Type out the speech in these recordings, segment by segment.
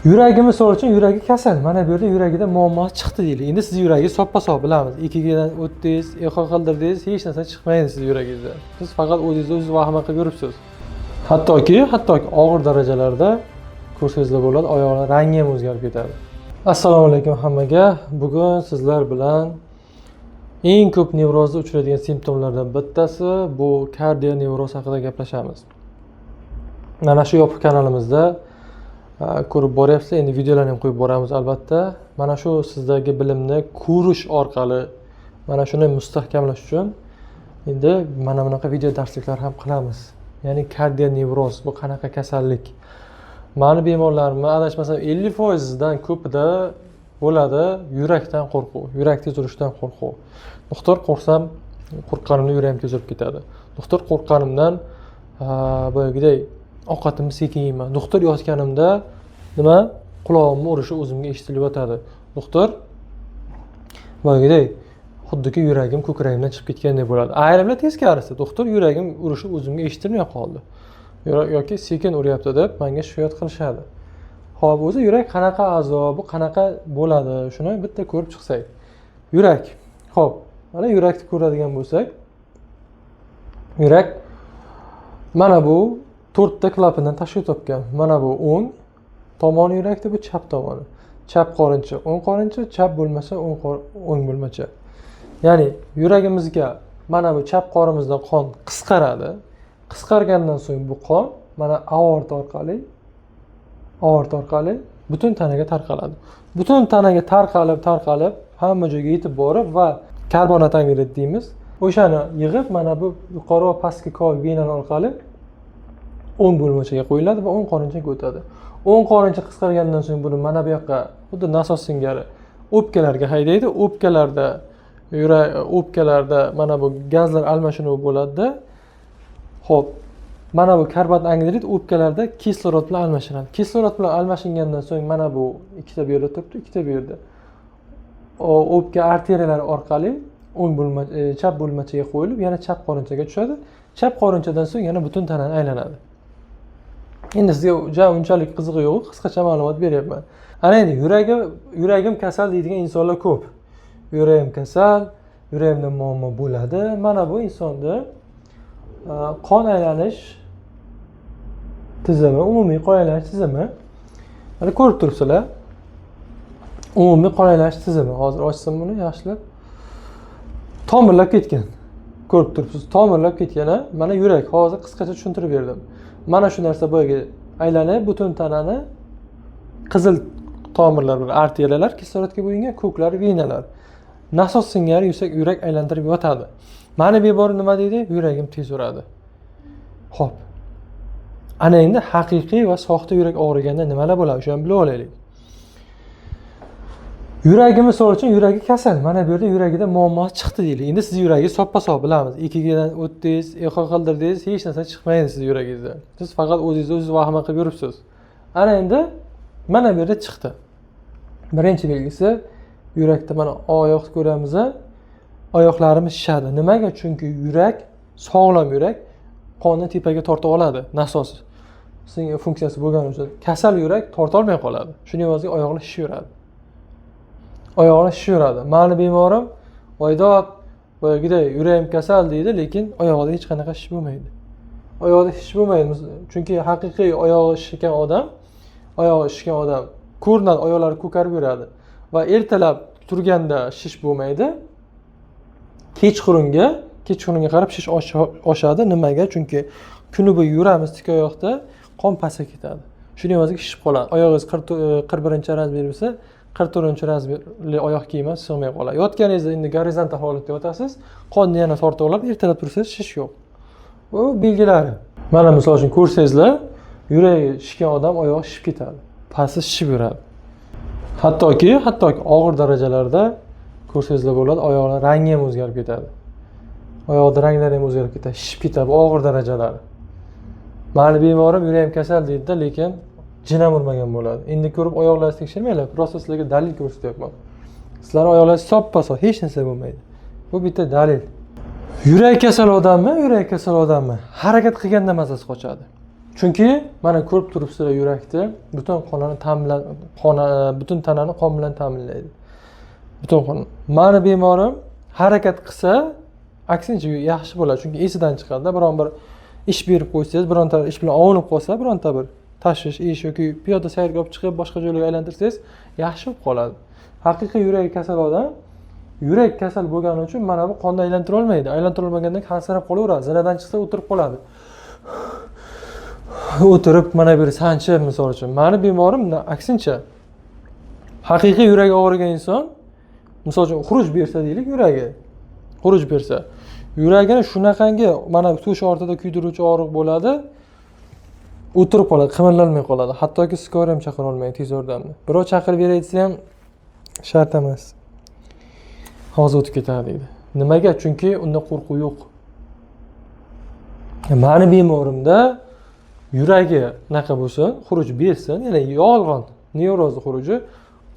Yuragi misol uchun yuragi kasal. Mana bu yerda yuragida muammo chiqdi deylik. Endi siz yuragi soppa-sog' bilamiz. EKGdan o'tdingiz, echo qildirdingiz, hech narsa chiqmaydi siz yuragingizda. Siz faqat o'zingiz vahima qilib yuribsiz. Hattoki og'ir darajalarda ko'rsangizlar bo'ladi, oyoqlar rangi ham o'zgarib ketadi. Assalomu alaykum hammaga. Bugun sizlar bilan eng ko'p nevrozda uchraydigan simptomlardan bittasi bu kardio-nevroz haqida gaplashamiz. Mana shu yopiq kanalimizda ko'rib boryapsizlar. Endi videolarni ham qo'yib boramiz albatta. Mana shu sizdagi bilimni ko'rish orqali mana shuni mustahkamlash uchun endi mana bunaqa video darsliklar ham qilamiz. Ya'ni kardio-nevroz bu qanaqa kasallik? Mani bemorlarimni adashmasam 50%dan ko'pida bo'ladi yurakdan qo'rquv, yurak tez urishidan qo'rquv. Doktor qo'rsam, qo'rqqanimda yuragim tez urib ketadi. Doktor qo'rqqanimdan boyagidek ovqatimni sekin yeyman. Doktor yotganimda nima qulog'imni urishi o'zimga eshitilib yotadi. Doktor boyagidek xuddiki yuragim ko'kragimdan chiqib ketgandek bo'ladi. Ayrimlar teskarisi. Doktor yuragim urishi o'zimga eshitilmay qoldi. Yoki sekin uryapti deb menga shikoyat qilishadi. Xo'p, o'zi yurak qanaqa a'zo, bu qanaqa bo'ladi? Shuni bitta ko'rib chiqsak. Yurak. Xo'p, mana yurakni ko'radigan bo'lsak, yurak mana bu 4 ta klapandan tashkil topgan. Mana bu o'ng tomoni yurakda, bu chap tomoni. Chap qorincha, o'ng qorincha, chap bo'lmasa o'ng bo'lmacha. Ya'ni yuragimizga mana bu chap qorimizdan qon qisqaradi. Qisqargandan so'ng bu qon mana aorta orqali butun tanaga tarqaladi. Butun tanaga tarqalib hamma joyga yetib borib va karbonat angidrid deymiz. O'shani yig'ib mana bu yuqori va pastki kavk venalar orqali o'ng bo'lmachaga qo'yiladi va o'ng qorinchaga o'tadi. O'ng qorincha qisqargandan so'ng buni mana bu yoqqa xuddi nasos singari o'pkalarga haydaydi. O'pkalarda mana bu gazlar almashinuvi bo'ladi. Xo'p, mana bu karbonat angidrid o'pkalarda kislorod bilan almashinadi. Kislorod bilan almashingandan so'ng mana bu ikkita bu yerda turibdi, ikkita bu yerda. O'pka arteriyalari orqali chap bo'lmachaga qo'yilib, yana chap qorinchaga tushadi. Chap qorinchadan so'ng yana butun tanani aylanadi. Endi sizga unchalik qizig'i yo'q, qisqacha ma'lumot beryapman. Ana endi yuragim kasal deydigan insonlar ko'p. Yuragim kasal, yuragimda muammo bo'ladi. Mana bu insonda qon aylanish tizimi, umumiy qon aylanish tizimi. Mana ko'rib turibsizlar. Umumiy qon aylanish tizimi. Hozir ochsam buni yaxshilab. Tomirlab ketgan. Ko'rib turibsiz, tomirlab ketgan. Mana yurak, hozir qisqacha tushuntirib berdim. Mana shu narsa boyagi aylanib butun tanani qizil tomirlar bilan arteriyalar, kislorodga bo'yingan ko'klar, venalar nasos singari yurak aylantirib yotadi. Mani bemor nima deydi? Yuragim tez uradi. Xo'p. Ana endi haqiqiy va soxta yurak og'riganda nimalar bo'ladi? Shuni bilib olaylik. Yuragi misol uchun yuragi kasal. Mana bu yerda yuragida muammo chiqdi deylik. Endi siz yuragi soppa-sog' bilamiz. EKGdan o'tdingiz, echo qildirdingiz, hech narsa chiqmaydi siz yuragingizda. Siz faqat o'zingiz vahima qilib yuribsiz. Ana endi mana bu yerda chiqdi. Birinchi belgisi yurakda mana oyoqni ko'ramiz. Oyoqlarimiz shishadi. Nimaga? Chunki yurak, sog'lom yurak qonni tepaga tortib oladi, nasos funksiyasi bo'lgani uchun. Kasal yurak torta olmay qoladi. Shuning evaziga oyoqlar shishaveradi. Mani bemorim oydod boyagidek yuragim kasal deydi, lekin oyog'ida hech qanaqa shish bo'lmaydi. Chunki haqiqiy oyog'i shishgan odam ko'rinadi, oyoqlari ko'karib yuradi va ertalab turganda shish bo'lmaydi. Kechqurunga qarab shish oshadi. Nimaga? Chunki kuni bo'yi yuramiz tik oyoqda, qon pastga ketadi. Shuning evaziga shishib qoladi. Oyog'ingiz 41-razmer bo'lsa, 44-razmerli oyoq kiyimi sig'may qoladi. Yotganingizda endi gorizontal holatda yotasiz, qonni yana tortib oladi, ertalab tursangiz shish yo'q. Bu belgilari. Mana misol uchun ko'rsangizlar, yuragi shishgan odam oyog'i shishib ketadi. Pasti shishib yuradi. Hattoki og'ir darajalarda ko'rsangizlar bo'ladi, oyoqlar rangi ham o'zgarib ketadi. Oyoqda ranglari ham o'zgarib ketadi, shishib ketadi og'ir darajalari. Mani bemorim yuragim kasal deydi-da, lekin jinam urmagan bo'ladi. Endi ko'rib oyoqlaringizni tekshirmanglar, prosta sizlarga dalil ko'rsatyapman. Sizlarning oyoqlaringiz soppa-sog', hech narsa bo'lmaydi. Bu bitta dalil. Yurak kasal odammi? Harakat qilganda mazasi qochadi. Chunki mana ko'rib turibsizlar, yurakni butun qonini butun tanani qon bilan ta'minlaydi. Butun qon. Mani bemorim harakat qilsa, aksincha yaxshi bo'ladi. Chunki esidan chiqadi. Biron bir ish berib qo'ysangiz, bironta ish bilan ovunib qolsa, bironta bir tashish ish yoki piyoda sayrga olib chiqib boshqa joylarga aylantirsangiz, yaxshi bo'lib qoladi. Haqiqiy yuragi kasal odam yurak kasal bo'lgani uchun mana bu qonni aylantira olmaydi. Aylantira olmagandan keyin hansirab qolaveradi. Zinadan chiqsa o'tirib qoladi. O'tirib mana bir sanchib, misol uchun. Mani bemorim aksincha. Haqiqiy yuragi og'rigan inson, misol uchun xuruj bersa deylik, yuragi xuruj bersa, yuragini shunaqangi mana tush ortida kuydiruvchi og'riq bo'ladi. O'tirib qoladi, qimirlamay qoladi. Hattoki skoriy ham chaqira olmaydi, tez yordamni. Birov chaqirib beray desa ham shart emas. Hozir o'tib ketadi deydi. Nimaga? Chunki unda qo'rquv yo'q. Mani bemorimda yuragi naqa bo'lsa, xuruj bersin, ya'ni yolg'on nevrozni xuruji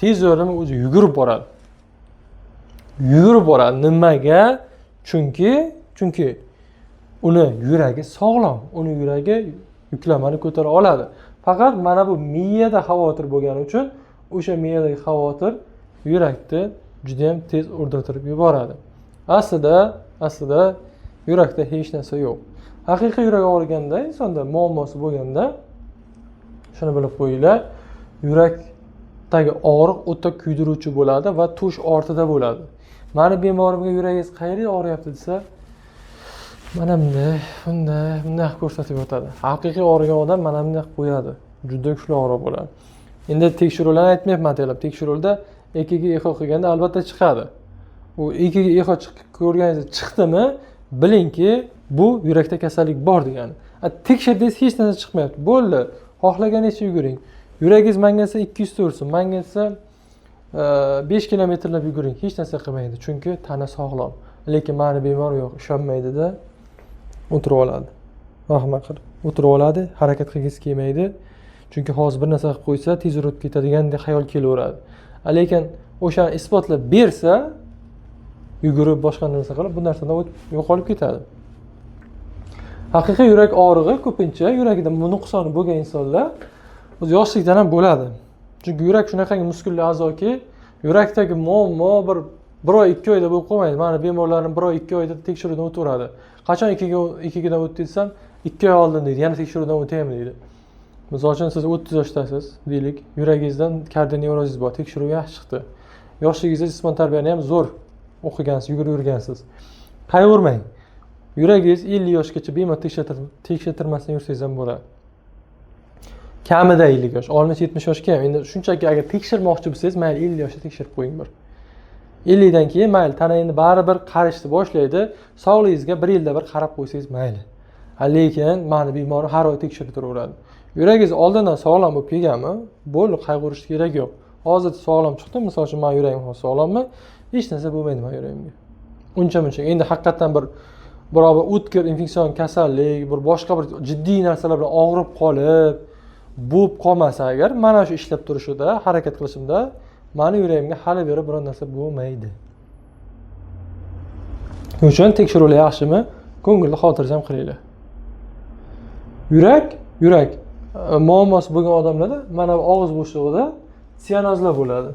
tez yordam o'zi yugurib boradi. Yugurib boradi. Nimaga? Chunki uni yuragi sog'lom, uni yuragi yuklamani ko'tara oladi. Faqat mana bu miyada xavotir bo'lgani uchun o'sha miyadagi xavotir yurakni juda ham tez o'rdirtirib yuboradi. Aslida yurakda hech narsa yo'q. Haqiqiy yurak og'riganda, insonda muammosi bo'lganda shuni bilib qo'yinglar, yurakdagi og'riq o'ta kuydiruvchi bo'ladi va tush ortida bo'ladi. Mani bemorimga yuragingiz qayerda og'riyapti desa, mana bunday ko'rsatib o'tadi. Haqiqiy og'rigan odam mana bunday qo'yadi. Juda kuchli og'riq bo'ladi. Endi tekshiruvlarni aytmayapman deylar. Tekshiruvda EKG eho qilganda albatta chiqadi. U EKG eho ko'rganingizda chiqdimi, bilingki, bu yurakda kasallik bor degani. Tekshirdingiz hech narsa chiqmayapti. Bo'ldi. Xohlaganingizcha yuguring. Yuragingiz mangansa 200 ta ursin, mangansa 5 kilometrlab yuguring. Hech narsa qilmaydi. Chunki tana sog'lom. Lekin mani bemor yo'q, ishonmaydi-da. O'tirib oladi. Vahima qilib o'tirib oladi, harakat qilgisi kelmaydi. Chunki hozir bir narsa qilib qo'ysa, tez o'tib ketadigandek xayol kelaveradi. Lekin o'shani isbotlab bersa, yugurib boshqa narsa qilib bu narsadan yo'qolib ketadi. Haqiqiy yurak og'rig'i ko'pincha yuragida nuqsoni bo'lgan insonlar o'z yoshlikdan ham bo'ladi. Chunki yurak shunaqangi muskulli a'zoki, yurakdagi muammo bir oy 2 oyda bo'lib qolmaydi. Mana bemorlarning 1 oy 2 oyda tekshiruvdan o'taveradi. Qachon 2 dan o'tdi desam, 2 oy oldin deydi, yana tekshiruvdan o'taymi deydi. Misol uchun siz 30 yoshdasiz, deylik, yuragingizdan kardionevroziz bor, tekshiruv yaxshi chiqdi. Yoshligingizda jismoniy tarbiyani ham zo'r o'qigansiz, yugurib yurgansiz. Qayg'urmang. Yuragingiz 50 yoshgacha bemalol tekshirtirmasdan yursangiz ham bo'ladi. Kamida 50 yosh, 60-70 yoshga ham. Endi shunchaki agar tekshirmoqchi bo'lsangiz, mayli 50 yoshda tekshirib qo'ying bir. 50 dan keyin mayli, tana endi baribir qarishni boshlaydi. Sog'lig'ingizga 1 yilda bir qarab qo'ysangiz mayli. Lekin mani bemor har oy tekshirib turaveradi. Yuragingiz oldindan sog'lom bo'lib kelganmi? Bo'ldi, qayg'urish kerak yo'q. Hozir sog'lom chiqdi, misol uchun men yuragim hozir sog'lommi? Hech narsa bo'lmaydi men yuragimga. Uncha-muncha. Endi haqiqatan bir o'tkir infeksion kasallik, bir boshqa bir jiddiy narsalar bilan og'rib qolib, bo'lib qolmasa agar, mana shu ishlab turishida, harakat qilishimda meni yuragimga hali beri biror narsa bo'lmaydi. Shuning uchun tekshiruvlar yaxshimi? Ko'ngilni xotirjam qilinglar. Yurak muammosi bo'lgan odamlarda mana bu og'iz bo'shlig'ida sianozlar bo'ladi.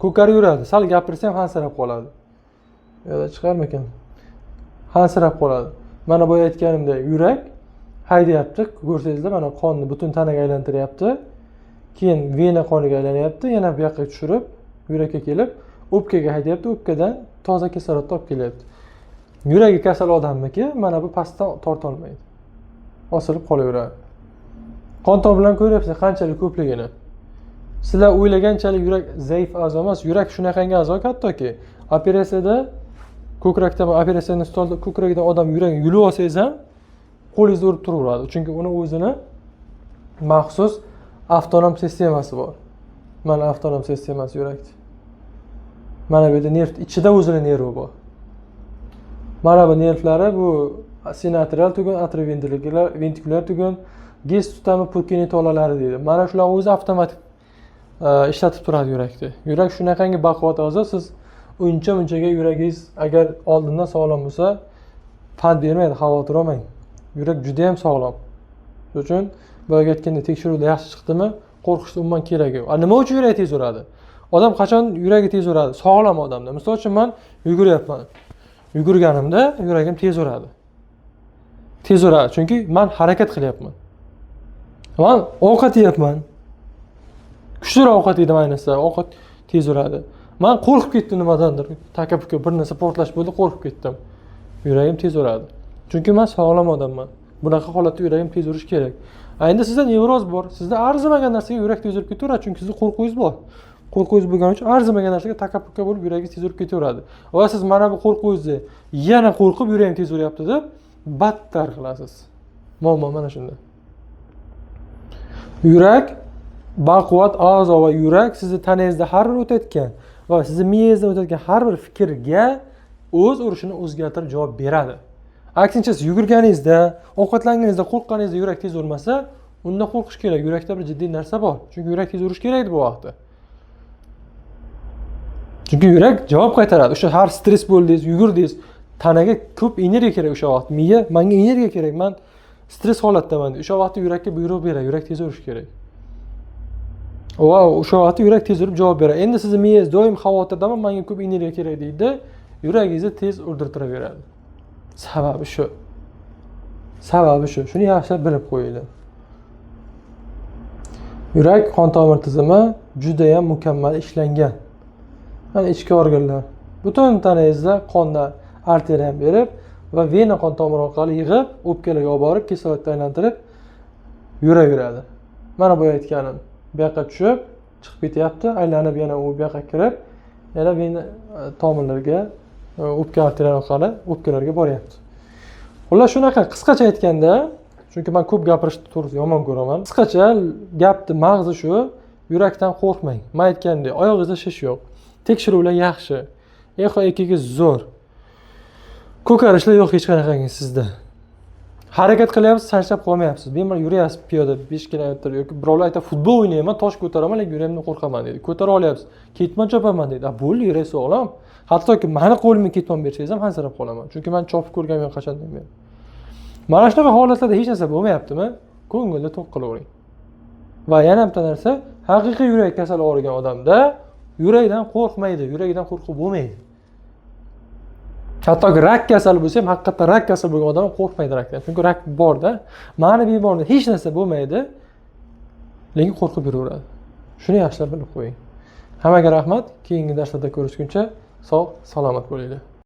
Ko'karib yuradi. Sal gapirsa ham hansirab qoladi. Yo'da chiqarmikan? Hansirab qoladi. Mana bu aytganimdek, yurak haydayapti. Ko'rsangizlar, mana qonni butun tanaga aylantiryapti. Keyin vena qoniga aylanyapti, yana bu yoqqa tushirib, yurakka kelib, o'pkaga haydayapti, o'pkadan toza kislorod olib kelyapti. Yuragi kasal odamniki mana bu pastdan torta olmaydi. Osilib qolaveradi. Qon tomirlarini ko'ryapsiz, qanchalik ko'pligini. Sizlar o'ylaganchalik yurak zaif a'zo emas, yurak shunaqangi a'zoki, hattoki operatsiyada ko'krakdan operatsiyaning stolida ko'kragidan odam yuragini yulib olsangiz ham qo'lingizni urib turaveradi. Chunki uni o'zini maxsus avtonom sistemasi bor. Mana avtonom sistemasi yurakda. Mana bu yerda nerv ichida o'zining nervi bor. Mana bu nervlari bu sinoatrial tugun, atrioventrikulyar tugun, gest tutami pulkini tolalari deydi. Mana shular o'zi avtomatik ishlatib turadi yurakni. Yurak shunaqangi baquvvat a'zo, siz uncha-munchaga yuragingiz agar oldindan sog'lom bo'lsa, pand bermaydi, xavotir olmang. Yurak juda ham sog'lom. Shuning uchun boyaga aytgandek tekshiruvda yaxshi chiqdimi, qo'rqishni umuman keragi yo'q. Nima uchun yuragi tez uradi? Odam qachon yuragi tez uradi? Sog'lom odamda. Misol uchun men yuguryapman. Yugurganimda yuragim tez uradi. Tez uradi chunki men harakat qilyapman. Men ovqat yeyapman. Kuchliroq ovqat yedim ayniqsa, ovqat tez uradi. Men qo'rqib ketdim nimadandir. Taka-puka bir narsa portlash bo'ldi, qo'rqib ketdim. Yuragim tez uradi. Chunki men sog'lom odamman. Bunaqa holatda yuragim tez urishi kerak. Endi sizda nevroz bor. Sizda arzimagan narsaga yurak tez urib ketaveradi, chunki sizning qo'rquvingiz bor. Qo'rquvingiz bo'lgani uchun arzimagan narsaga taka-puka bo'lib yuragingiz tez urib ketaveradi. Va siz mana bu qo'rquvingizni yana qo'rqib yuragim tez uryapti deb battar qilasiz. Muammo mana shunda. Yurak baquvvat a'zo va yurak sizni tanangizda har bir o'tayotgan va sizni miyangizda o'tayotgan har bir fikrga o'z urishini o'zgartirib javob beradi. Aksincha siz yugurganingizda, ovqatlanganingizda, qo'rqqaningizda yurak tez urmasa, unda qo'rqish kerak. Yurakda bir jiddiy narsa bor. Chunki yurak tez urish kerak edi bu vaqtda. Chunki yurak javob qaytaradi. O'sha har stress bo'ldingiz, yugurdingiz, tanaga ko'p energiya kerak o'sha vaqt. Miya menga energiya kerak. Men stress holatdaman. O'sha vaqtda yurakka buyruq beradi. Yurak tez urish kerak. Va o'sha vaqtda yurak tez urib javob beradi. Endi sizning miyangiz doim xavotirdaman, menga ko'p energiya kerak deydi. Yuragingizni tez urdirtiraveradi. Sababi shu. Sababi shu. Shuni yaxshilab bilib qo'yinglar. Yurak qon tomir tizimi juda ham mukammal ishlangan. Mana ichki organlar butun tanangizda qonni arteriya berib va vena qon tomiri orqali yig'ib, o'pkalarga olib borib, kislorodga aylantirib yuraveradi. Mana bu aytganim bu yoqqa tushib, chiqib ketyapti, aylanib yana u bu yoqqa kirib, yana vena tomirlarga, o'pka arteriya orqali o'pkalarga boryapti. Xullas shunaqa qisqacha aytganda, chunki men ko'p gapirishni to'g'risi yomon ko'raman. Qisqacha gapni mag'zi shu, yurakdan qo'rqmang. Men aytgandek, oyog'ingizda shish yo'q. Tekshiruvlar yaxshi. EKG'ingiz zo'r. Ko'karishlar yo'q hech qanaqangiz sizda. Harakat qilyapsiz, charchab qolmayapsiz. Bemalol yuryapsiz piyoda 5 kilometr yoki birovlar aytadi, futbol o'ynayman, tosh ko'taraman, lekin yuragimdan qo'rqaman deydi. Ko'tara olyapsiz. Ketman chopaman deydi. Bo'ldi, yurak sog'lom. Hattoki meni qo'limga ketmon bersangiz ham hansirab qolaman. Chunki men chopib ko'rganman qachondan beri. Mana shunaqa holatlarda hech narsa bo'lmayaptimi? Ko'ngilda to'q qilavering. Va yana bitta narsa, haqiqiy yurak kasali og'rigan odamda yurakdan qo'rqmaydi, yuragidan qo'rquv bo'lmaydi. Hattoki rak kasali bo'lsa ham, haqiqatdan rak kasali bo'lgan odam qo'rqmaydi rakdan. Chunki rak borda, mani bemorda hech narsa bo'lmaydi, lekin qo'rqib yuraveradi. Shuni yaxshilab bilib qo'ying. Hammaga rahmat. Keyingi darslarda ko'rishguncha sog', salomat bo'linglar.